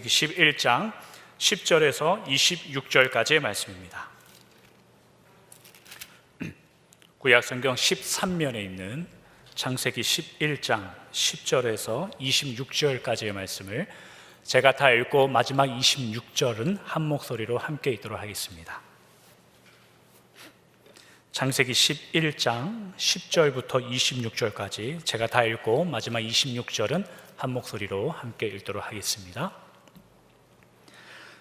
창세기 11장 10절에서 26절까지의 말씀입니다. 구약성경 13면에 있는 창세기 11장 10절에서 26절까지의 말씀을 제가 다 읽고 마지막 26절은 한 목소리로 함께 읽도록 하겠습니다. 창세기 11장 10절부터 26절까지 제가 다 읽고 마지막 26절은 한 목소리로 함께 읽도록 하겠습니다.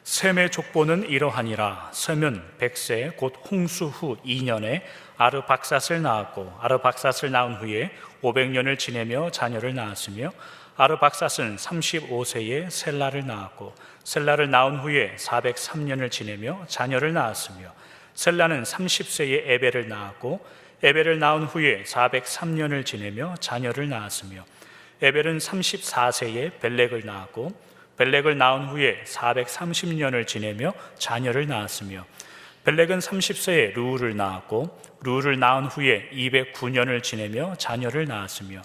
셈의 족보는 이러하니라. 셈은 100세 곧 홍수 후 2년에 아르박삿을 낳았고, 아르박삿을 낳은 후에 500년을 지내며 자녀를 낳았으며, 아르박삿은 35세에 셀라를 낳았고, 셀라를 낳은 후에 403년을 지내며 자녀를 낳았으며, 셀라는 30세에 에벨을 낳았고, 에벨을 낳은 후에 403년을 지내며 자녀를 낳았으며, 에벨은 34세에 벨렉을 낳았고, 벨렉을 낳은 후에 430년을 지내며 자녀를 낳았으며, 벨렉은 30세에 르우를 낳았고, 르우를 낳은 후에 209년을 지내며 자녀를 낳았으며,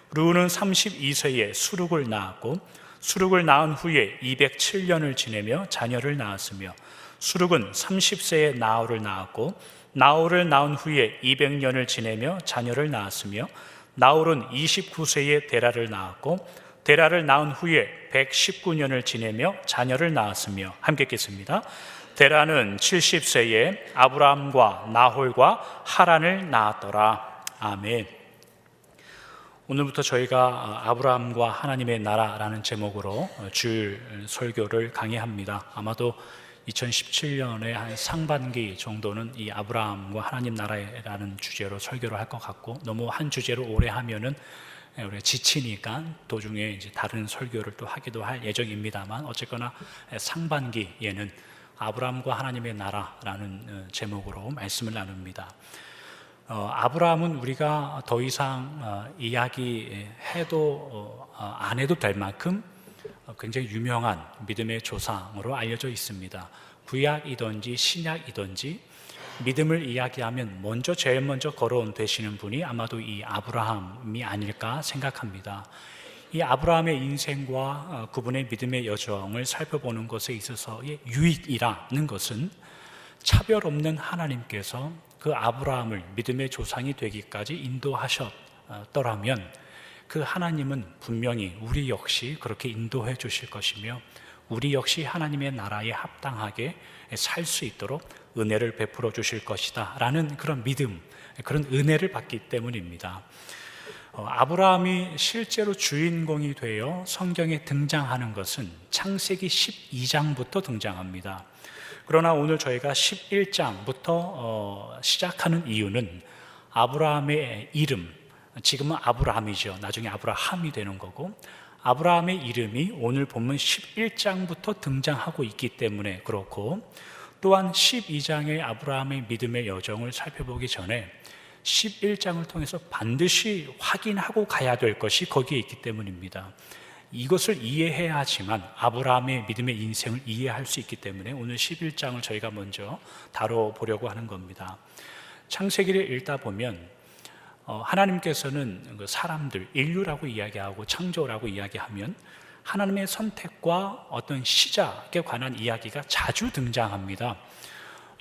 르우는 32세에 수룩을 낳았고, 수룩을 낳은 후에 207년을 지내며 자녀를 낳았으며, 수룩은 30세에 나홀을 낳았고, 나홀을 낳은 후에 200년을 지내며 자녀를 낳았으며, 나홀은 29세에 데라를 낳았고, 데라를 낳은 후에 119년을 지내며 자녀를 낳았으며, 함께 읽겠습니다. 데라는 70세에 아브라함과 나홀과 하란을 낳았더라. 아멘. 오늘부터 저희가 아브라함과 하나님의 나라라는 제목으로 주일 설교를 강의합니다. 아마도 2017년의 한 상반기 정도는 이 아브라함과 하나님 나라라는 주제로 설교를 할 것 같고, 너무 한 주제로 오래 하면은 우리가 지치니까 도중에 이제 다른 설교를 또 하기도 할 예정입니다만, 어쨌거나 상반기에는 아브라함과 하나님의 나라라는 제목으로 말씀을 나눕니다. 아브라함은 우리가 더 이상 이야기해도 안 해도 될 만큼 굉장히 유명한 믿음의 조상으로 알려져 있습니다. 구약이든지 신약이든지 믿음을 이야기하면 제일 먼저 거론 되시는 분이 아마도 이 아브라함이 아닐까 생각합니다. 이 아브라함의 인생과 그분의 믿음의 여정을 살펴보는 것에 있어서의 유익이라는 것은 차별 없는 하나님께서 그 아브라함을 믿음의 조상이 되기까지 인도하셨더라면, 그 하나님은 분명히 우리 역시 그렇게 인도해 주실 것이며, 우리 역시 하나님의 나라에 합당하게 살 수 있도록 은혜를 베풀어 주실 것이다 라는 그런 믿음, 그런 은혜를 받기 때문입니다. 아브라함이 실제로 주인공이 되어 성경에 등장하는 것은 창세기 12장부터 등장합니다. 그러나 오늘 저희가 11장부터 시작하는 이유는 아브라함의 이름, 지금은 아브라함이죠. 나중에 아브라함이 되는 거고, 아브라함의 이름이 오늘 본문 11장부터 등장하고 있기 때문에 그렇고, 또한 12장의 아브라함의 믿음의 여정을 살펴보기 전에 11장을 통해서 반드시 확인하고 가야 될 것이 거기에 있기 때문입니다. 이것을 이해해야지만 아브라함의 믿음의 인생을 이해할 수 있기 때문에 오늘 11장을 저희가 먼저 다뤄보려고 하는 겁니다. 창세기를 읽다 보면 하나님께서는 사람들, 인류라고 이야기하고 창조라고 이야기하면 하나님의 선택과 어떤 시작에 관한 이야기가 자주 등장합니다.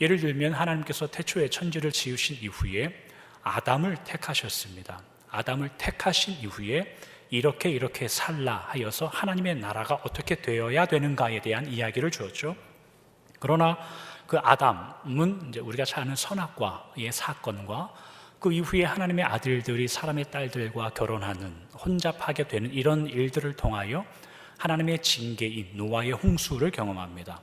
예를 들면 하나님께서 태초에 천지를 지으신 이후에 아담을 택하셨습니다. 아담을 택하신 이후에 이렇게 살라 하여서 하나님의 나라가 어떻게 되어야 되는가에 대한 이야기를 주었죠. 그러나 그 아담은 이제 우리가 잘 아는 선악과의 사건과 그 이후에 하나님의 아들들이 사람의 딸들과 결혼하는, 혼잡하게 되는 이런 일들을 통하여 하나님의 징계인 노아의 홍수를 경험합니다.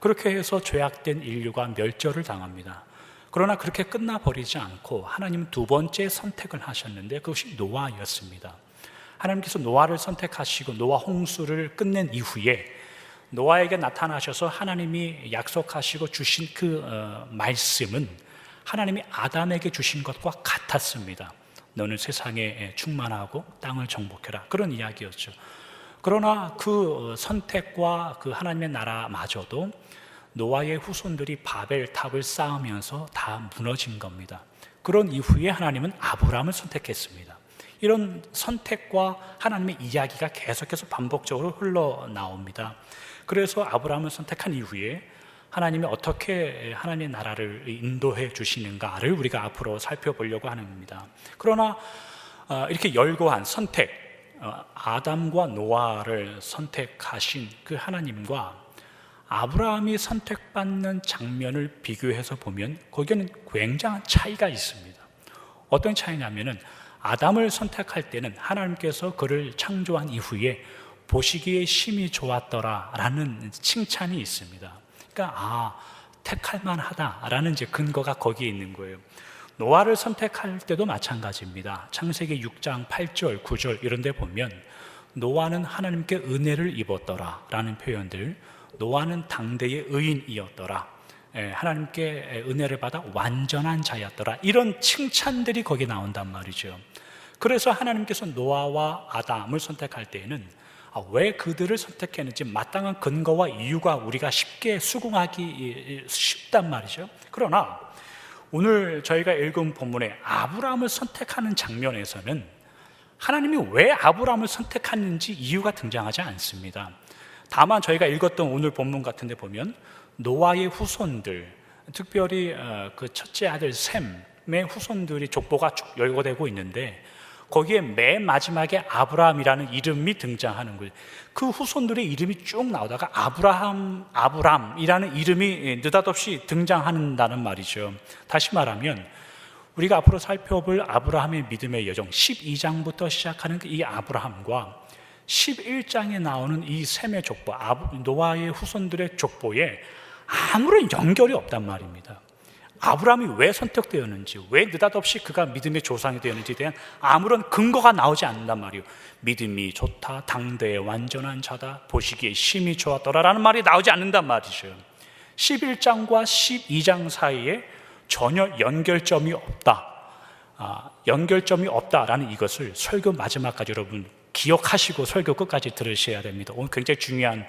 그렇게 해서 죄악된 인류가 멸절을 당합니다. 그러나 그렇게 끝나버리지 않고 하나님은 두 번째 선택을 하셨는데 그것이 노아였습니다. 하나님께서 노아를 선택하시고 노아 홍수를 끝낸 이후에 노아에게 나타나셔서 하나님이 약속하시고 주신 그 말씀은 하나님이 아담에게 주신 것과 같았습니다. 너는 세상에 충만하고 땅을 정복해라, 그런 이야기였죠. 그러나 그 선택과 그 하나님의 나라마저도 노아의 후손들이 바벨탑을 쌓으면서 다 무너진 겁니다. 그런 이후에 하나님은 아브라함을 선택했습니다. 이런 선택과 하나님의 이야기가 계속해서 반복적으로 흘러나옵니다. 그래서 아브라함을 선택한 이후에 하나님이 어떻게 하나님의 나라를 인도해 주시는가를 우리가 앞으로 살펴보려고 하는 겁니다. 그러나 이렇게 열거한 선택, 아담과 노아를 선택하신 그 하나님과 아브라함이 선택받는 장면을 비교해서 보면 거기에는 굉장한 차이가 있습니다. 어떤 차이냐면은 아담을 선택할 때는 하나님께서 그를 창조한 이후에 보시기에 심히 좋았더라라는 칭찬이 있습니다. 그러니까 택할 만하다라는 이제 근거가 거기에 있는 거예요. 노아를 선택할 때도 마찬가지입니다. 창세기 6장 8절, 9절 이런 데 보면 노아는 하나님께 은혜를 입었더라라는 표현들, 노아는 당대의 의인이었더라, 하나님께 은혜를 받아 완전한 자였더라, 이런 칭찬들이 거기에 나온단 말이죠. 그래서 하나님께서 노아와 아담을 선택할 때에는 왜 그들을 선택했는지 마땅한 근거와 이유가 우리가 쉽게 수긍하기 쉽단 말이죠. 그러나 오늘 저희가 읽은 본문에 아브라함을 선택하는 장면에서는 하나님이 왜 아브라함을 선택했는지 이유가 등장하지 않습니다. 다만 저희가 읽었던 오늘 본문 같은 데 보면 노아의 후손들, 특별히 그 첫째 아들 셈의 후손들이 족보가 쭉 열거되고 있는데 거기에 맨 마지막에 아브라함이라는 이름이 등장하는 거예요. 그 후손들의 이름이 쭉 나오다가 아브람이라는 이름이 느닷없이 등장한다는 말이죠. 다시 말하면 우리가 앞으로 살펴볼 아브라함의 믿음의 여정 12장부터 시작하는 이 아브라함과 11장에 나오는 이 셈의 족보, 노아의 후손들의 족보에 아무런 연결이 없단 말입니다. 아브라함이 왜 선택되었는지, 왜 느닷없이 그가 믿음의 조상이 되었는지에 대한 아무런 근거가 나오지 않는단 말이에요. 믿음이 좋다, 당대의 완전한 자다, 보시기에 심히 좋았더라라는 말이 나오지 않는단 말이죠. 11장과 12장 사이에 전혀 연결점이 없다, 연결점이 없다라는 이것을 설교 마지막까지 여러분 기억하시고 설교 끝까지 들으셔야 됩니다. 오늘 굉장히 중요한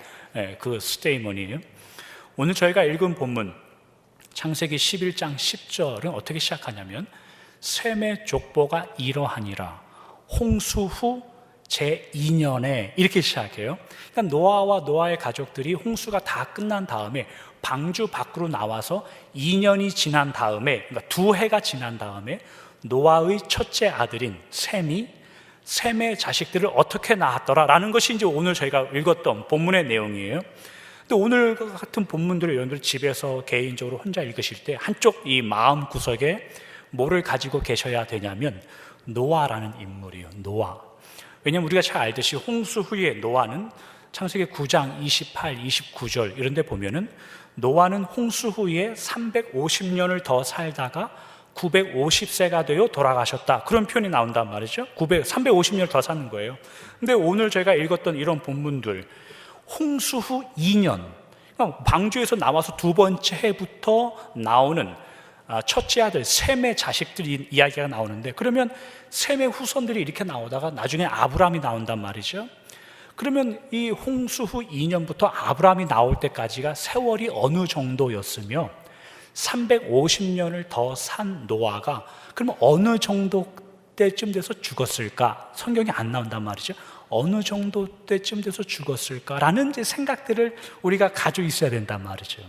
그 스테이먼이에요. 오늘 저희가 읽은 본문 창세기 11장 10절은 어떻게 시작하냐면 셈의 족보가 이러하니라 홍수 후 제2년에 이렇게 시작해요. 그러니까 노아와 노아의 가족들이 홍수가 다 끝난 다음에 방주 밖으로 나와서 2년이 지난 다음에, 그러니까 2해가 지난 다음에 노아의 첫째 아들인 셈의 자식들을 어떻게 낳았더라라는 것이 이제 오늘 저희가 읽었던 본문의 내용이에요. 근데 오늘 같은 본문들을 여러분들 집에서 개인적으로 혼자 읽으실 때 한쪽 이 마음 구석에 뭐를 가지고 계셔야 되냐면 노아라는 인물이에요. 노아. 왜냐하면 우리가 잘 알듯이 홍수 후에 노아는 창세기 9장 28, 29절 이런 데 보면은 노아는 홍수 후에 350년을 더 살다가 950세가 되어 돌아가셨다, 그런 표현이 나온단 말이죠. 350년을 더 사는 거예요. 근데 오늘 저희가 읽었던 이런 본문들 홍수 후 2년, 방주에서 나와서 두 번째 해부터 나오는 첫째 아들 셈의 자식들 이야기가 나오는데, 그러면 셈의 후손들이 이렇게 나오다가 나중에 아브라함이 나온단 말이죠. 그러면 이 홍수 후 2년부터 아브라함이 나올 때까지가 세월이 어느 정도였으며 350년을 더 산 노아가 그러면 어느 정도 때쯤 돼서 죽었을까? 성경이 안 나온단 말이죠. 어느 정도 때쯤 돼서 죽었을까라는 이제 생각들을 우리가 가지고 있어야 된단 말이죠.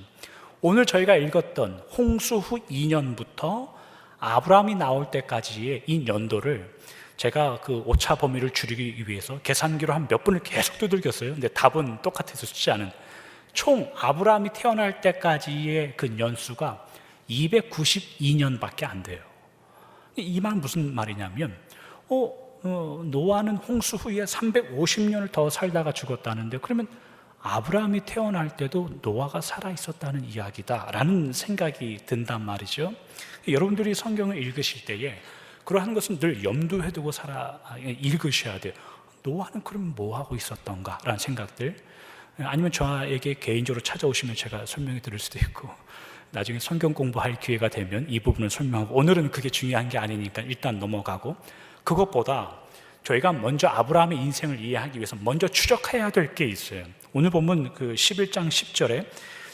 오늘 저희가 읽었던 홍수 후 2년부터 아브라함이 나올 때까지의 이 연도를 제가 그 오차 범위를 줄이기 위해서 계산기로 한 몇 분을 계속 두들겼어요. 근데 답은 똑같아서 숫자는 총 아브라함이 태어날 때까지의 그 연수가 292년밖에 안 돼요. 이 말은 무슨 말이냐면 노아는 홍수 후에 350년을 더 살다가 죽었다는데, 그러면 아브라함이 태어날 때도 노아가 살아 있었다는 이야기다라는 생각이 든단 말이죠. 여러분들이 성경을 읽으실 때에 그러한 것은 늘 염두에 두고 읽으셔야 돼요. 노아는 그럼 뭐 하고 있었던가라는 생각들, 아니면 저에게 개인적으로 찾아오시면 제가 설명해 드릴 수도 있고, 나중에 성경 공부할 기회가 되면 이 부분을 설명하고, 오늘은 그게 중요한 게 아니니까 일단 넘어가고, 그것보다 저희가 먼저 아브라함의 인생을 이해하기 위해서 먼저 추적해야 될 게 있어요. 오늘 보면 그 11장 10절에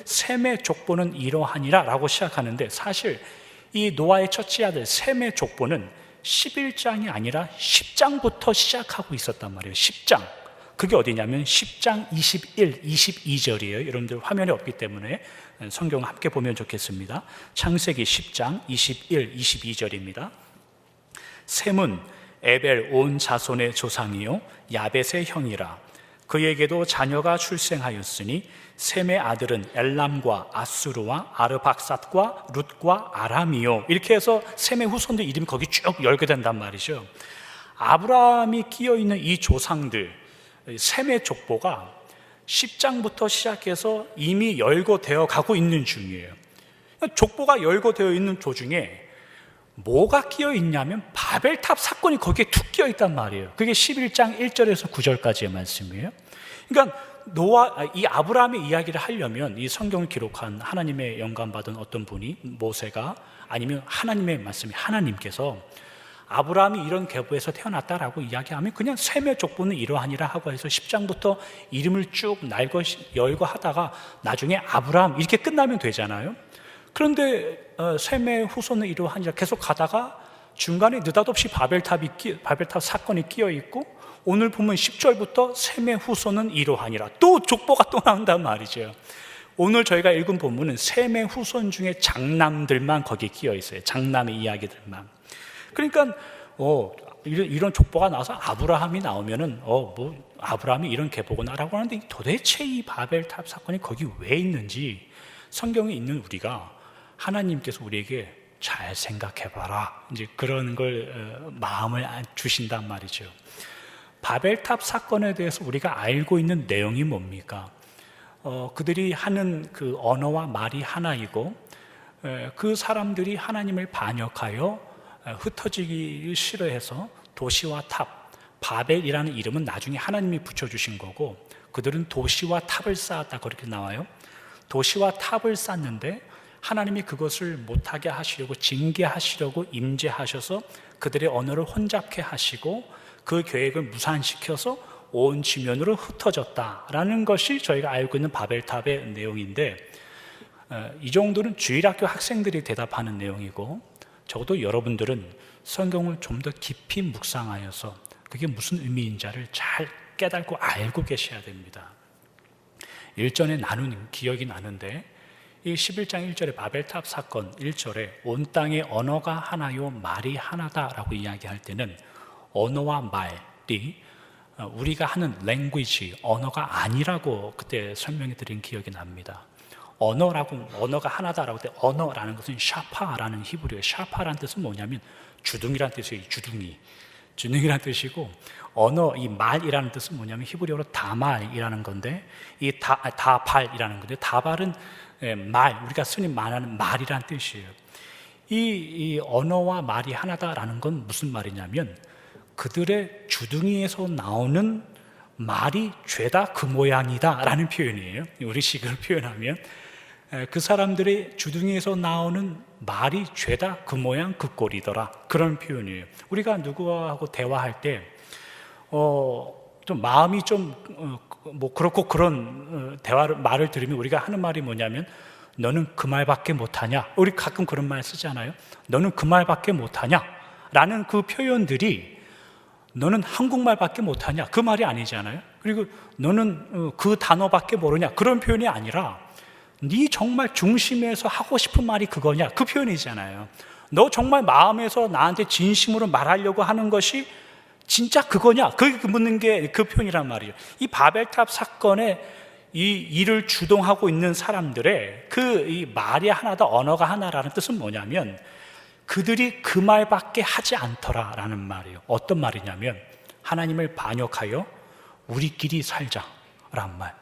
셈의 족보는 이러하니라 라고 시작하는데, 사실 이 노아의 첫째 아들 셈의 족보는 11장이 아니라 10장부터 시작하고 있었단 말이에요. 10장. 그게 어디냐면 10장 21, 22절이에요. 여러분들 화면에 없기 때문에 성경 함께 보면 좋겠습니다. 창세기 10장 21, 22절입니다. 셈은 에벨 온 자손의 조상이요 야벳의 형이라. 그에게도 자녀가 출생하였으니 셈의 아들은 엘람과 아수르와 아르박삿과 룻과 아람이요. 이렇게 해서 셈의 후손들 이름이 거기 쭉 열게 된단 말이죠. 아브라함이 끼어있는 이 조상들, 셈의 족보가 10장부터 시작해서 이미 열거되어 가고 있는 중이에요. 족보가 열거되어 있는 도중에 뭐가 끼어 있냐면 바벨탑 사건이 거기에 툭 끼어 있단 말이에요. 그게 11장 1절에서 9절까지의 말씀이에요. 그러니까 이 아브라함의 이야기를 하려면 이 성경을 기록한 하나님의 영감받은 어떤 분이 모세가 아니면 하나님의 말씀이 하나님께서 아브라함이 이런 계보에서 태어났다라고 이야기하면 그냥 셈의 족보는 이러하니라 하고 해서 10장부터 이름을 쭉 열거 하다가 나중에 아브라함 이렇게 끝나면 되잖아요. 그런데 셈의 후손은 이러하니라 계속 가다가 중간에 느닷없이 바벨탑 사건이 끼어 있고 오늘 보면 10절부터 셈의 후손은 이러하니라 또 족보가 또 나온단 말이죠. 오늘 저희가 읽은 본문은 셈의 후손 중에 장남들만 거기에 끼어 있어요. 장남의 이야기들만. 그러니까 이런 족보가 나와서 아브라함이 나오면은 아브라함이 이런 계보구나라고 하는데 도대체 이 바벨탑 사건이 거기 왜 있는지 성경에 있는 우리가 하나님께서 우리에게 잘 생각해봐라 이제 그런 걸 마음을 주신단 말이죠. 바벨탑 사건에 대해서 우리가 알고 있는 내용이 뭡니까? 그들이 하는 그 언어와 말이 하나이고 그 사람들이 하나님을 반역하여 흩어지기 싫어해서 도시와 탑, 바벨이라는 이름은 나중에 하나님이 붙여주신 거고 그들은 도시와 탑을 쌓았다 그렇게 나와요. 도시와 탑을 쌓는데 하나님이 그것을 못하게 하시려고 징계하시려고 임재하셔서 그들의 언어를 혼잡케 하시고 그 계획을 무산시켜서 온 지면으로 흩어졌다라는 것이 저희가 알고 있는 바벨탑의 내용인데 이 정도는 주일학교 학생들이 대답하는 내용이고 적어도 여러분들은 성경을 좀 더 깊이 묵상하여서 그게 무슨 의미인지를 잘 깨닫고 알고 계셔야 됩니다. 일전에 나눈 기억이 나는데 이 11장 1절의 바벨탑 사건 1절에 온 땅의 언어가 하나요 말이 하나다라고 이야기할 때는 언어와 말이 우리가 하는 language, 언어가 아니라고 그때 설명해 드린 기억이 납니다. 언어가 하나다라고 할 때 언어라는 것은 샤파라는 히브리어예요. 샤파라는 뜻은 뭐냐면 주둥이라는 뜻이에요. 주둥이라는 뜻이고 언어, 이 말이라는 뜻은 뭐냐면 히브리어로 다말이라는 건데 이 다발이라는 건데 다발은 말, 우리가 흔히 말하는 말이라는 뜻이에요. 이 언어와 말이 하나다라는 건 무슨 말이냐면 그들의 주둥이에서 나오는 말이 죄다 그 모양이다 라는 표현이에요. 우리식으로 표현하면 그 사람들의 주둥이에서 나오는 말이 죄다 그 모양 그 꼴이더라 그런 표현이에요. 우리가 누구하고 대화할 때 좀 마음이 좀 그렇고 그런 말을 들으면 우리가 하는 말이 뭐냐면 너는 그 말밖에 못하냐. 우리 가끔 그런 말 쓰잖아요. 너는 그 말밖에 못하냐 라는 그 표현들이 너는 한국말밖에 못하냐 그 말이 아니잖아요. 그리고 너는 그 단어밖에 모르냐 그런 표현이 아니라 네 정말 중심에서 하고 싶은 말이 그거냐 그 표현이잖아요. 너 정말 마음에서 나한테 진심으로 말하려고 하는 것이 진짜 그거냐 그 묻는 게 그 표현이란 말이에요. 이 바벨탑 사건에 이 일을 주동하고 있는 사람들의 이 말이 하나다 언어가 하나라는 뜻은 뭐냐면 그들이 그 말밖에 하지 않더라라는 말이에요. 어떤 말이냐면 하나님을 반역하여 우리끼리 살자라는 말.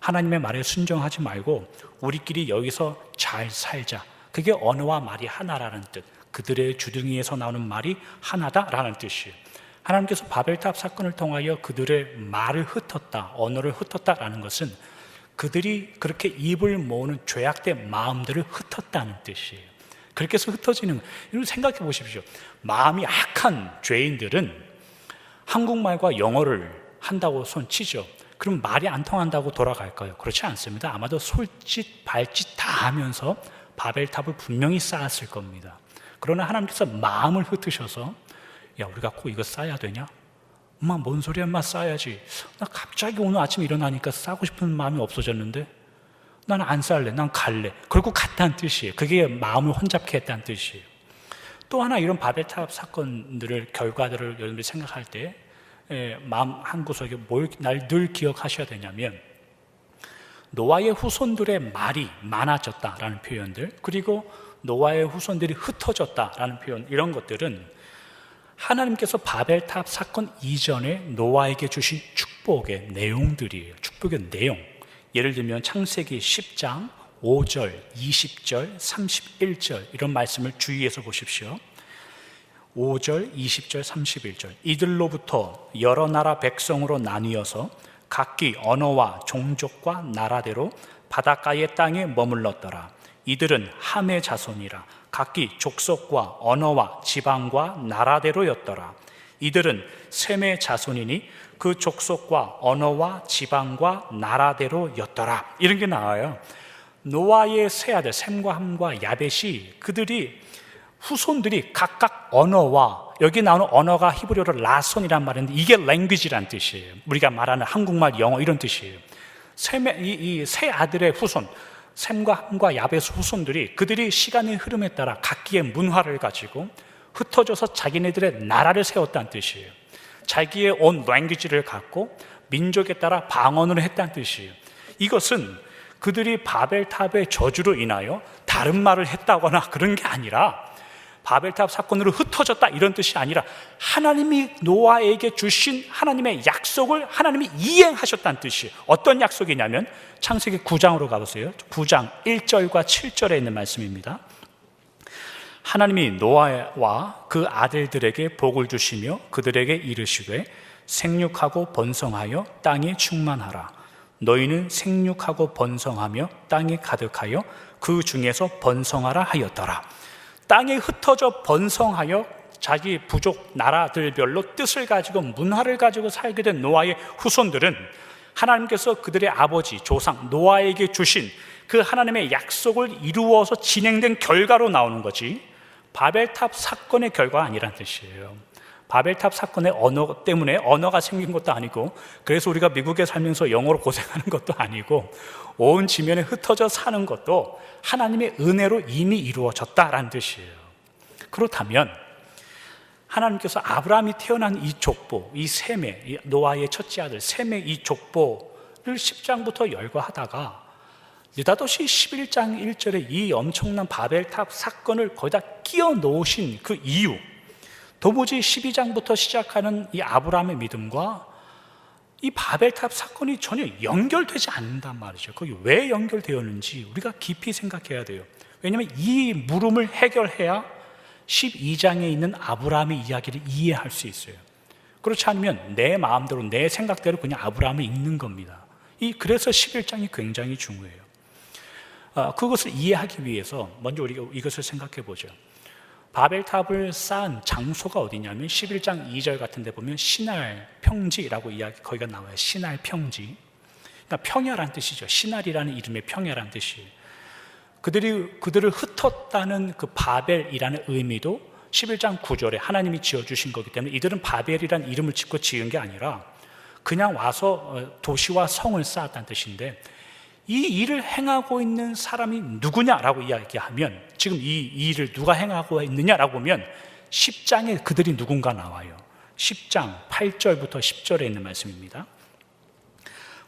하나님의 말에 순종하지 말고 우리끼리 여기서 잘 살자. 그게 언어와 말이 하나라는 뜻. 그들의 주둥이에서 나오는 말이 하나다라는 뜻이에요. 하나님께서 바벨탑 사건을 통하여 그들의 말을 흩었다, 언어를 흩었다라는 것은 그들이 그렇게 입을 모으는 죄악된 마음들을 흩었다는 뜻이에요. 그렇게 해서 흩어지는, 여러분 생각해 보십시오. 마음이 악한 죄인들은 한국말과 영어를 한다고 손치죠. 그럼 말이 안 통한다고 돌아갈까요? 그렇지 않습니다. 아마도 솔짓, 발짓 다 하면서 바벨탑을 분명히 쌓았을 겁니다. 그러나 하나님께서 마음을 흩으셔서 야, 우리가 꼭 이거 쌓아야 되냐? 엄마 뭔 소리야, 엄마 싸야지. 나 갑자기 오늘 아침에 일어나니까 싸고 싶은 마음이 없어졌는데 나는 안 쌀래, 난 갈래. 결국 갔다는 뜻이에요. 그게 마음을 혼잡케 했다는 뜻이에요. 또 하나 이런 바벨탑 사건들을 결과들을 여러분들이 생각할 때 마음 한 구석에 날 늘 기억하셔야 되냐면 노아의 후손들의 말이 많아졌다라는 표현들, 그리고 노아의 후손들이 흩어졌다라는 표현, 이런 것들은 하나님께서 바벨탑 사건 이전에 노아에게 주신 축복의 내용들이에요. 축복의 내용. 예를 들면 창세기 10장 5절, 20절, 31절 이런 말씀을 주의해서 보십시오. 5절, 20절, 31절. 이들로부터 여러 나라 백성으로 나뉘어서 각기 언어와 종족과 나라대로 바닷가의 땅에 머물렀더라. 이들은 함의 자손이라. 각기 족속과 언어와 지방과 나라대로였더라. 이들은 셈의 자손이니 그 족속과 언어와 지방과 나라대로였더라. 이런 게 나와요. 노아의 세 아들 셈과 함과 야벳이 그들이 후손들이 각각 언어와, 여기 나오는 언어가 히브리어로 라손이란 말인데 이게 language란 뜻이에요. 우리가 말하는 한국말, 영어 이런 뜻이에요. 이 세 아들의 후손, 셈과 함과 야벳 후손들이 그들이 시간의 흐름에 따라 각기의 문화를 가지고 흩어져서 자기네들의 나라를 세웠다는 뜻이에요. 자기의 온 language를 갖고 민족에 따라 방언을 했다는 뜻이에요. 이것은 그들이 바벨탑의 저주로 인하여 다른 말을 했다거나 그런 게 아니라 바벨탑 사건으로 흩어졌다 이런 뜻이 아니라 하나님이 노아에게 주신 하나님의 약속을 하나님이 이행하셨다는 뜻이에요. 어떤 약속이냐면 창세기 9장으로 가보세요. 9장 1절과 7절에 있는 말씀입니다. 하나님이 노아와 그 아들들에게 복을 주시며 그들에게 이르시되 생육하고 번성하여 땅에 충만하라. 너희는 생육하고 번성하며 땅에 가득하여 그 중에서 번성하라 하였더라. 땅에 흩어져 번성하여 자기 부족 나라들별로 뜻을 가지고 문화를 가지고 살게 된 노아의 후손들은 하나님께서 그들의 아버지 조상 노아에게 주신 그 하나님의 약속을 이루어서 진행된 결과로 나오는 거지 바벨탑 사건의 결과가 아니란 뜻이에요. 바벨탑 사건의 언어 때문에 언어가 생긴 것도 아니고 그래서 우리가 미국에 살면서 영어로 고생하는 것도 아니고 온 지면에 흩어져 사는 것도 하나님의 은혜로 이미 이루어졌다라는 뜻이에요. 그렇다면 하나님께서 아브라함이 태어난 이 족보, 이 셈의 노아의 첫째 아들 셈의 이 족보를 10장부터 열거하다가 느닷없이 11장 1절에 이 엄청난 바벨탑 사건을 거기다 끼워 놓으신 그 이유, 도무지 12장부터 시작하는 이 아브라함의 믿음과 이 바벨탑 사건이 전혀 연결되지 않는단 말이죠. 거기 왜 연결되었는지 우리가 깊이 생각해야 돼요. 왜냐하면 이 물음을 해결해야 12장에 있는 아브라함의 이야기를 이해할 수 있어요. 그렇지 않으면 내 마음대로 내 생각대로 그냥 아브라함을 읽는 겁니다. 그래서 11장이 굉장히 중요해요. 그것을 이해하기 위해서 먼저 우리가 이것을 생각해 보죠. 바벨탑을 쌓은 장소가 어디냐면 11장 2절 같은 데 보면 시날 평지라고 거기가 나와요. 시날 평지. 그러니까 평야란 뜻이죠. 시날이라는 이름의 평야란 뜻이에요. 그들을 흩었다는 그 바벨이라는 의미도 11장 9절에 하나님이 지어주신 거기 때문에 이들은 바벨이라는 이름을 짓고 지은 게 아니라 그냥 와서 도시와 성을 쌓았다는 뜻인데 이 일을 행하고 있는 사람이 누구냐라고 이야기하면 지금 이 일을 누가 행하고 있느냐라고 보면 10장에 그들이 누군가 나와요. 10장 8절부터 10절에 있는 말씀입니다.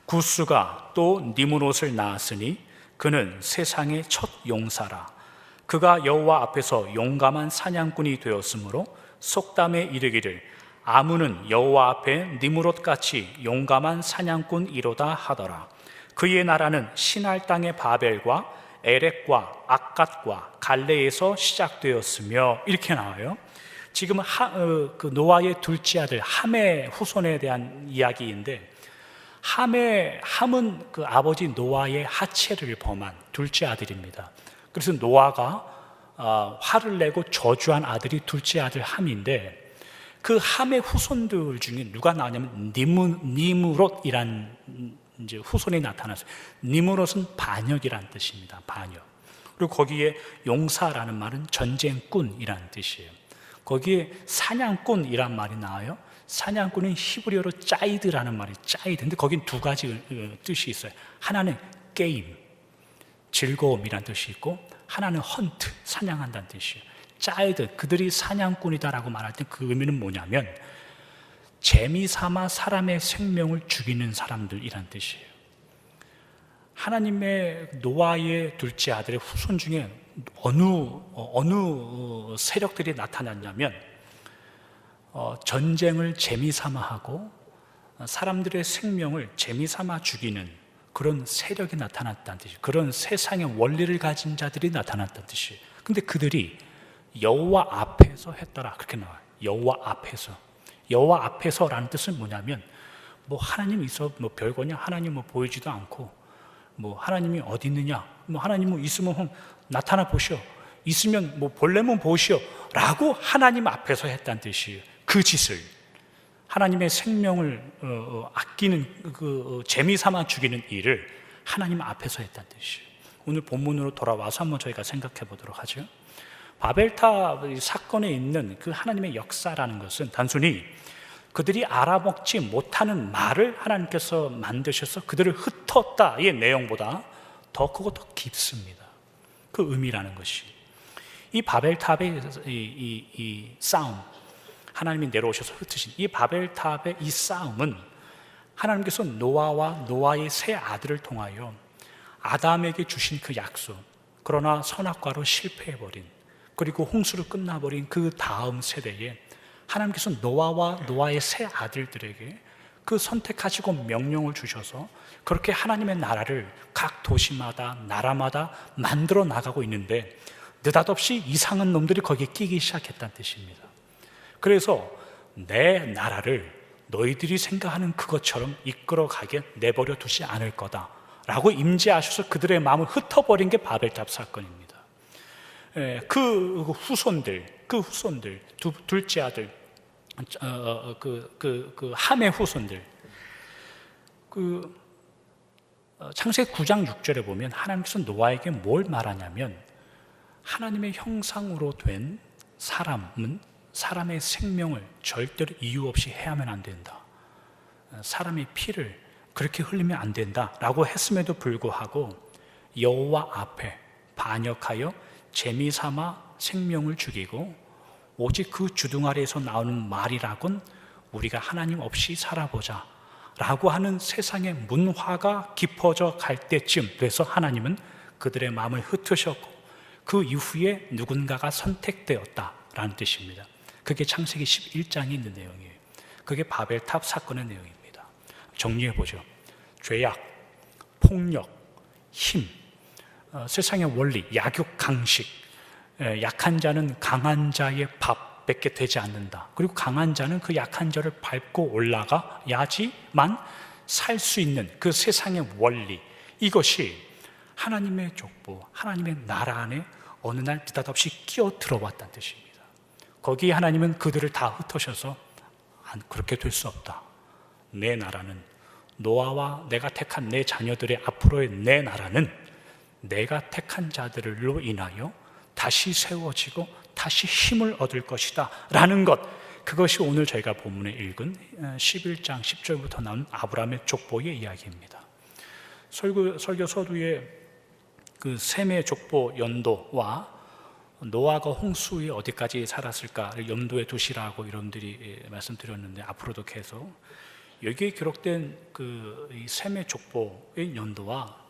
구스가 또 니므롯을 낳았으니 그는 세상의 첫 용사라. 그가 여호와 앞에서 용감한 사냥꾼이 되었으므로 속담에 이르기를 아문은 여호와 앞에 니므롯같이 용감한 사냥꾼이로다 하더라. 그의 나라는 시날 땅의 바벨과 에렉과 악갓과 갈레에서 시작되었으며 이렇게 나와요. 지금 그 노아의 둘째 아들 함의 후손에 대한 이야기인데 함은 그 아버지 노아의 하체를 범한 둘째 아들입니다. 그래서 노아가 화를 내고 저주한 아들이 둘째 아들 함인데 그 함의 후손들 중에 누가 나오냐면 니므롯이란 이제 후손이 나타났어요. 니므롯은 반역이라는 뜻입니다. 반역. 그리고 거기에 용사라는 말은 전쟁꾼이라는 뜻이에요. 거기에 사냥꾼이란 말이 나와요. 사냥꾼은 히브리어로 짜이드라는 말이 짜이드. 근데 거긴 두 가지 뜻이 있어요. 하나는 게임, 즐거움이란 뜻이 있고, 하나는 헌트, 사냥한다는 뜻이에요. 짜이드, 그들이 사냥꾼이다라고 말할 때 그 의미는 뭐냐면 재미삼아 사람의 생명을 죽이는 사람들이란 뜻이에요. 하나님의 노아의 둘째 아들의 후손 중에 어느 세력들이 나타났냐면 전쟁을 재미삼아 하고 사람들의 생명을 재미삼아 죽이는 그런 세력이 나타났다는 뜻이에요. 그런 세상의 원리를 가진 자들이 나타났다는 뜻이에요. 근데 그들이 여호와 앞에서 했더라, 그렇게 나와요. 여호와 앞에서. 여호와 앞에서라는 뜻은 뭐냐면 뭐 하나님 있어 뭐 별거냐, 하나님 뭐 보이지도 않고 뭐 하나님이 어디 있느냐, 뭐 하나님 뭐 있으면 나타나 보시오, 있으면 뭐 볼래면 보시오 라고 하나님 앞에서 했다는 뜻이에요. 그 짓을, 하나님의 생명을 아끼는 그 재미삼아 죽이는 일을 하나님 앞에서 했다는 뜻이에요. 오늘 본문으로 돌아와서 한번 저희가 생각해 보도록 하죠. 바벨탑 사건에 있는 그 하나님의 역사라는 것은 단순히 그들이 알아먹지 못하는 말을 하나님께서 만드셔서 그들을 흩었다의 내용보다 더 크고 더 깊습니다. 그 의미라는 것이, 이 바벨탑의 이 싸움, 하나님이 내려오셔서 흩으신 이 바벨탑의 이 싸움은 하나님께서 노아와 노아의 세 아들을 통하여 아담에게 주신 그 약속, 그러나 선악과로 실패해버린, 그리고 홍수로 끝나버린 그 다음 세대에 하나님께서 노아와 노아의 세 아들들에게 그 선택하시고 명령을 주셔서 그렇게 하나님의 나라를 각 도시마다 나라마다 만들어 나가고 있는데 느닷없이 이상한 놈들이 거기에 끼기 시작했다는 뜻입니다. 그래서 내 나라를 너희들이 생각하는 그것처럼 이끌어가게 내버려 두지 않을 거다 라고 임재하셔서 그들의 마음을 흩어버린 게 바벨탑 사건입니다. 그 후손들, 둘째 아들, 함의 후손들, 창세기 9장 6절에 보면 하나님께서 노아에게 뭘 말하냐면 하나님의 형상으로 된 사람은 사람의 생명을 절대로 이유 없이 해하면 안 된다, 사람의 피를 그렇게 흘리면 안 된다라고 했음에도 불구하고 여호와 앞에 반역하여 재미삼아 생명을 죽이고 오직 그 주둥아리에서 나오는 말이라곤 우리가 하나님 없이 살아보자 라고 하는 세상의 문화가 깊어져 갈 때쯤 돼서 하나님은 그들의 마음을 흩으셨고 그 이후에 누군가가 선택되었다라는 뜻입니다. 그게 창세기 11장에 있는 내용이에요. 그게 바벨탑 사건의 내용입니다. 정리해보죠. 죄악, 폭력, 힘, 세상의 원리, 약육, 강식, 약한 자는 강한 자의 밥밖에 되지 않는다. 그리고 강한 자는 그 약한 자를 밟고 올라가야지만 살 수 있는 그 세상의 원리, 이것이 하나님의 족보, 하나님의 나라 안에 어느 날 느닷없이 끼어 들어왔다는 뜻입니다. 거기에 하나님은 그들을 다 흩으셔서 그렇게 될 수 없다. 내 나라는, 노아와 내가 택한 내 자녀들의 앞으로의 내 나라는 내가 택한 자들로 인하여 다시 세워지고 다시 힘을 얻을 것이다 라는 것, 그것이 오늘 저희가 본문에 읽은 11장 10절부터 나온 아브라함의 족보의 이야기입니다. 설교 서두에 그 셈의 족보 연도와 노아가 홍수 후에 어디까지 살았을까를 염두에 두시라고 여러분들이 말씀드렸는데, 앞으로도 계속 여기에 기록된 그 셈의 족보의 연도와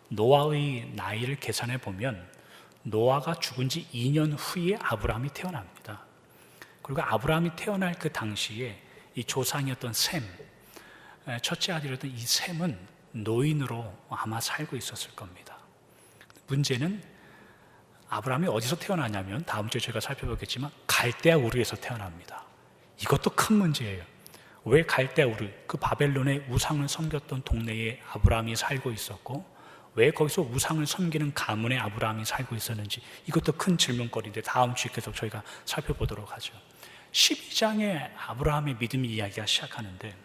노아의 나이를 계산해 보면 노아가 죽은 지 2년 후에 아브라함이 태어납니다. 그리고 아브라함이 태어날 그 당시에 이 조상이었던 셈, 첫째 아들이었던 이 셈은 노인으로 아마 살고 있었을 겁니다. 문제는 아브라함이 어디서 태어나냐면 다음 주에 저희가 살펴보겠지만 갈대아 우르에서 태어납니다. 이것도 큰 문제예요. 왜 갈대아 우르, 그 바벨론의 우상을 섬겼던 동네에 아브라함이 살고 있었고 왜 거기서 우상을 섬기는 가문에 아브라함이 살고 있었는지, 이것도 큰 질문거리인데 다음 주에 계속 저희가 살펴보도록 하죠. 12장에 아브라함의 믿음의 이야기가 시작하는데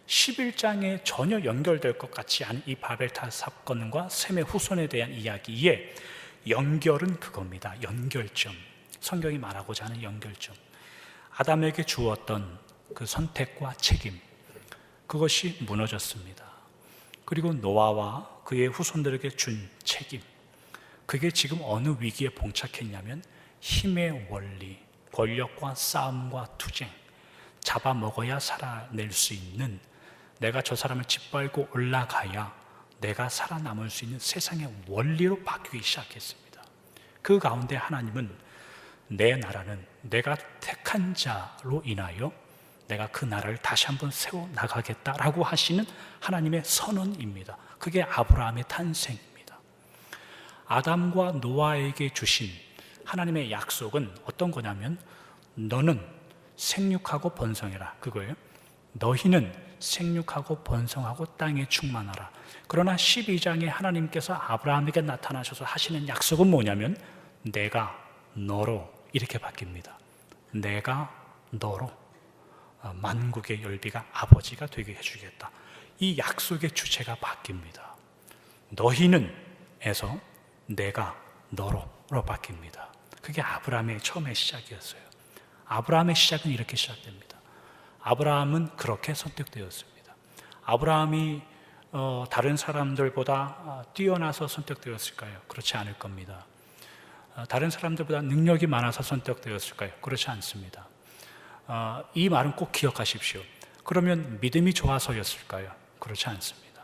11장에 전혀 연결될 것 같지 않은 이 바벨탑 사건과 셈의 후손에 대한 이야기의 연결은 그겁니다. 연결점, 성경이 말하고자 하는 연결점. 아담에게 주었던 그 선택과 책임, 그것이 무너졌습니다. 그리고 노아와 그의 후손들에게 준 책임, 그게 지금 어느 위기에 봉착했냐면 힘의 원리, 권력과 싸움과 투쟁, 잡아먹어야 살아낼 수 있는, 내가 저 사람을 짓밟고 올라가야 내가 살아남을 수 있는 세상의 원리로 바뀌기 시작했습니다. 그 가운데 하나님은 내 나라는 내가 택한 자로 인하여 내가 그 나라를 다시 한번 세워나가겠다라고 하시는 하나님의 선언입니다. 그게 아브라함의 탄생입니다. 아담과 노아에게 주신 하나님의 약속은 어떤 거냐면 너는 생육하고 번성해라, 그거예요. 너희는 생육하고 번성하고 땅에 충만하라. 그러나 12장에 하나님께서 아브라함에게 나타나셔서 하시는 약속은 뭐냐면 내가 너로 이렇게 바뀝니다. 내가 너로 만국의 열비가 아버지가 되게 해주겠다. 이 약속의 주체가 바뀝니다. 너희는 에서 내가 너로 바뀝니다. 그게 아브라함의 처음의 시작이었어요. 아브라함의 시작은 이렇게 시작됩니다. 아브라함은 그렇게 선택되었습니다. 아브라함이 다른 사람들보다 뛰어나서 선택되었을까요? 그렇지 않을 겁니다. 다른 사람들보다 능력이 많아서 선택되었을까요? 그렇지 않습니다. 이 말은 꼭 기억하십시오. 그러면 믿음이 좋아서였을까요? 그렇지 않습니다.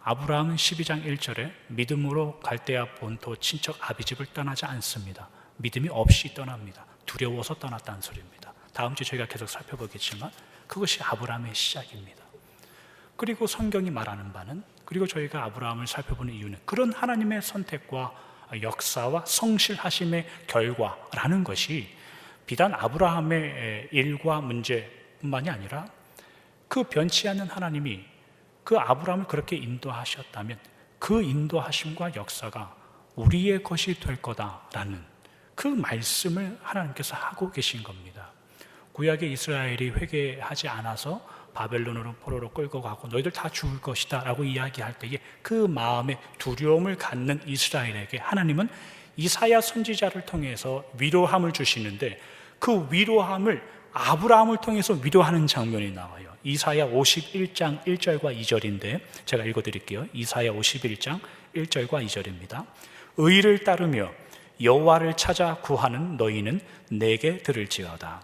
아브라함은 12장 1절에 믿음으로 갈대아 본토 친척 아비집을 떠나지 않습니다. 믿음이 없이 떠납니다. 두려워서 떠났다는 소리입니다. 다음 주에 저희가 계속 살펴보겠지만 그것이 아브라함의 시작입니다. 그리고 성경이 말하는 바는, 그리고 저희가 아브라함을 살펴보는 이유는 그런 하나님의 선택과 역사와 성실하심의 결과라는 것이 비단 아브라함의 일과 문제뿐만이 아니라 그 변치 않는 하나님이 그 아브라함을 그렇게 인도하셨다면 그 인도하심과 역사가 우리의 것이 될 거다라는 그 말씀을 하나님께서 하고 계신 겁니다. 구약의 이스라엘이 회개하지 않아서 바벨론으로 포로로 끌고 가고 너희들 다 죽을 것이다 라고 이야기할 때에 그 마음에 두려움을 갖는 이스라엘에게 하나님은 이사야 선지자를 통해서 위로함을 주시는데 그 위로함을 아브라함을 통해서 위로하는 장면이 나와요. 이사야 51장 1절과 2절인데 제가 읽어드릴게요. 이사야 51장 1절과 2절입니다. 의를 따르며 여호와를 찾아 구하는 너희는 내게 들을지어다.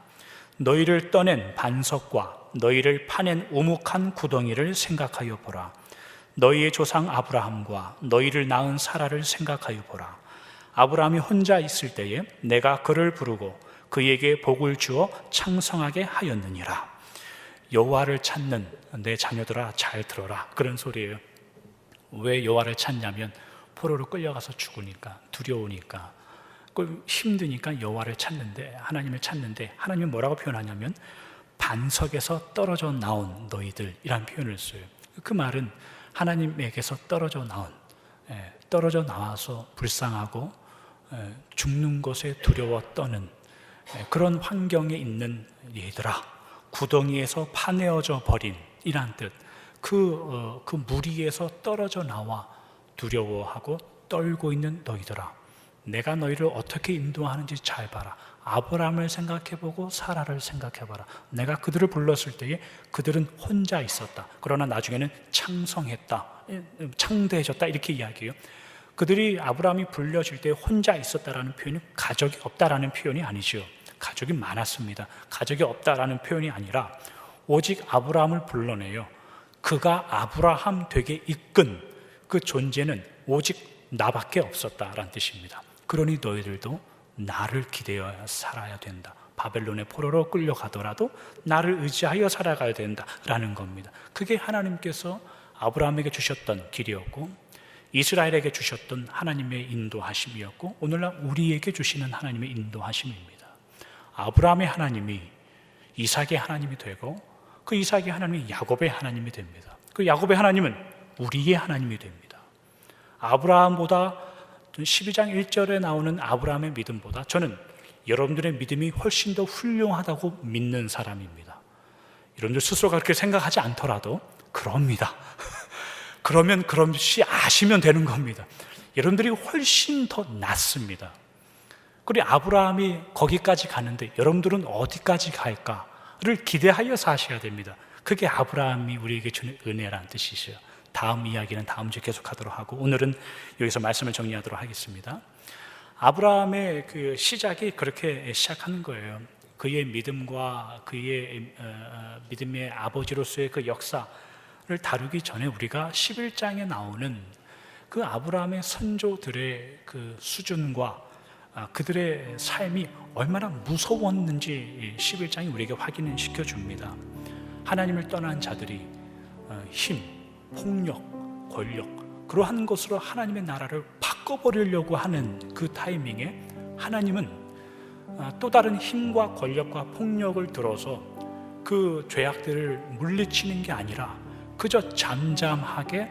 너희를 떠낸 반석과 너희를 파낸 우묵한 구덩이를 생각하여 보라. 너희의 조상 아브라함과 너희를 낳은 사라를 생각하여 보라. 아브라함이 혼자 있을 때에 내가 그를 부르고 그에게 복을 주어 창성하게 하였느니라. 여호와를 찾는 내 자녀들아 잘 들어라, 그런 소리예요. 왜 여호와를 찾냐면 포로로 끌려가서 죽으니까, 두려우니까, 힘드니까 여호와를 찾는데, 하나님을 찾는데, 하나님은 뭐라고 표현하냐면 반석에서 떨어져 나온 너희들이란 표현을 써요. 그 말은 하나님에게서 떨어져 나와서 불쌍하고 죽는 것에 두려워 떠는 그런 환경에 있는 얘들아, 구덩이에서 파내어져 버린 이란 뜻. 그 무리에서 떨어져 나와 두려워하고 떨고 있는 너희들아, 내가 너희를 어떻게 인도하는지 잘 봐라. 아브라함을 생각해보고 사라를 생각해봐라. 내가 그들을 불렀을 때에 그들은 혼자 있었다. 그러나 나중에는 창성했다, 창대해졌다, 이렇게 이야기해요. 그들이 아브라함이 불려질 때 혼자 있었다라는 표현은 가족이 없다라는 표현이 아니죠. 가족이 많았습니다. 가족이 없다라는 표현이 아니라 오직 아브라함을 불러내요. 그가 아브라함 되게 이끈 그 존재는 오직 나밖에 없었다라는 뜻입니다. 그러니 너희들도 나를 기대어 살아야 된다. 바벨론의 포로로 끌려가더라도 나를 의지하여 살아가야 된다라는 겁니다. 그게 하나님께서 아브라함에게 주셨던 길이었고 이스라엘에게 주셨던 하나님의 인도하심이었고 오늘날 우리에게 주시는 하나님의 인도하심입니다. 아브라함의 하나님이 이삭의 하나님이 되고 그 이삭의 하나님이 야곱의 하나님이 됩니다. 그 야곱의 하나님은 우리의 하나님이 됩니다. 아브라함보다 12장 1절에 나오는 아브라함의 믿음보다 저는 여러분들의 믿음이 훨씬 더 훌륭하다고 믿는 사람입니다. 여러분들 스스로가 그렇게 생각하지 않더라도 그럽니다. 그러면 그런지 아시면 되는 겁니다. 여러분들이 훨씬 더 낫습니다. 그리고 아브라함이 거기까지 가는데 여러분들은 어디까지 갈까? 기대하여서 하셔야 됩니다. 그게 아브라함이 우리에게 주는 은혜라는 뜻이죠. 다음 이야기는 다음 주에 계속하도록 하고 오늘은 여기서 말씀을 정리하도록 하겠습니다. 아브라함의 그 시작이 그렇게 시작하는 거예요. 그의 믿음과 그의 믿음의 아버지로서의 그 역사를 다루기 전에 우리가 11장에 나오는 그 아브라함의 선조들의 그 수준과 그들의 삶이 얼마나 무서웠는지 11장이 우리에게 확인을 시켜줍니다. 하나님을 떠난 자들이 힘, 폭력, 권력 그러한 것으로 하나님의 나라를 바꿔버리려고 하는 그 타이밍에 하나님은 또 다른 힘과 권력과 폭력을 들어서 그 죄악들을 물리치는 게 아니라 그저 잠잠하게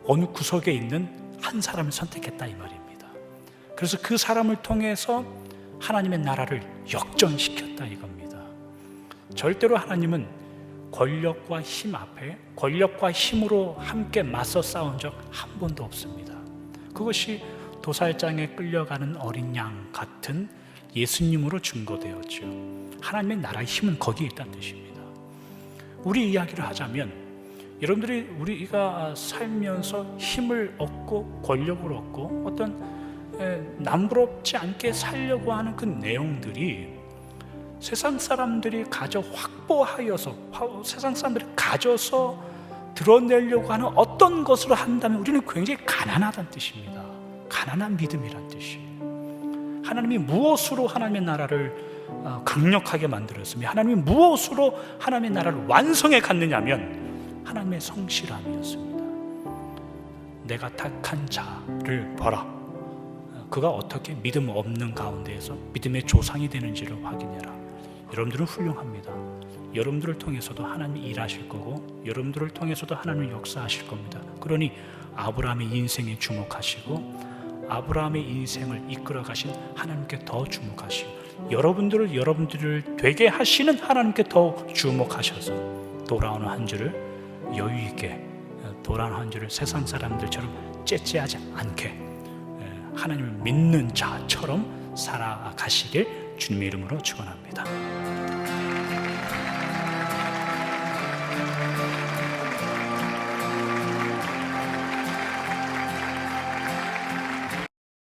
어느 구석에 있는 한 사람을 선택했다 이 말입니다. 그래서 그 사람을 통해서 하나님의 나라를 역전시켰다 이겁니다. 절대로 하나님은 권력과 힘 앞에 권력과 힘으로 함께 맞서 싸운 적 한 번도 없습니다. 그것이 도살장에 끌려가는 어린 양 같은 예수님으로 증거되었죠. 하나님의 나라의 힘은 거기에 있다는 뜻입니다. 우리 이야기를 하자면 여러분들이 우리가 살면서 힘을 얻고 권력을 얻고 어떤 남부럽지 않게 살려고 하는 그 내용들이 세상 사람들이 가져 확보하여서 세상 사람들이 가져서 드러내려고 하는 어떤 것으로 한다면 우리는 굉장히 가난하다는 뜻입니다. 가난한 믿음이란 뜻이에요. 하나님이 무엇으로 하나님의 나라를 강력하게 만들었으며 하나님이 무엇으로 하나님의 나라를 완성해 갔느냐면 하나님의 성실함이었습니다. 내가 택한 자를 보라. 그가 어떻게 믿음 없는 가운데에서 믿음의 조상이 되는지를 확인해라. 여러분들은 훌륭합니다. 여러분들을 통해서도 하나님이 일하실 거고 여러분들을 통해서도 하나님이 역사하실 겁니다. 그러니 아브라함의 인생에 주목하시고 아브라함의 인생을 이끌어 가신 하나님께 더 주목하시고 여러분들을 되게 하시는 하나님께 더 주목하셔서 돌아오는 한 주를 여유 있게 돌아오는 한 주를 세상 사람들처럼 째째하지 않게 하나님을 믿는 자처럼 살아가시길 주님의 이름으로 축원합니다.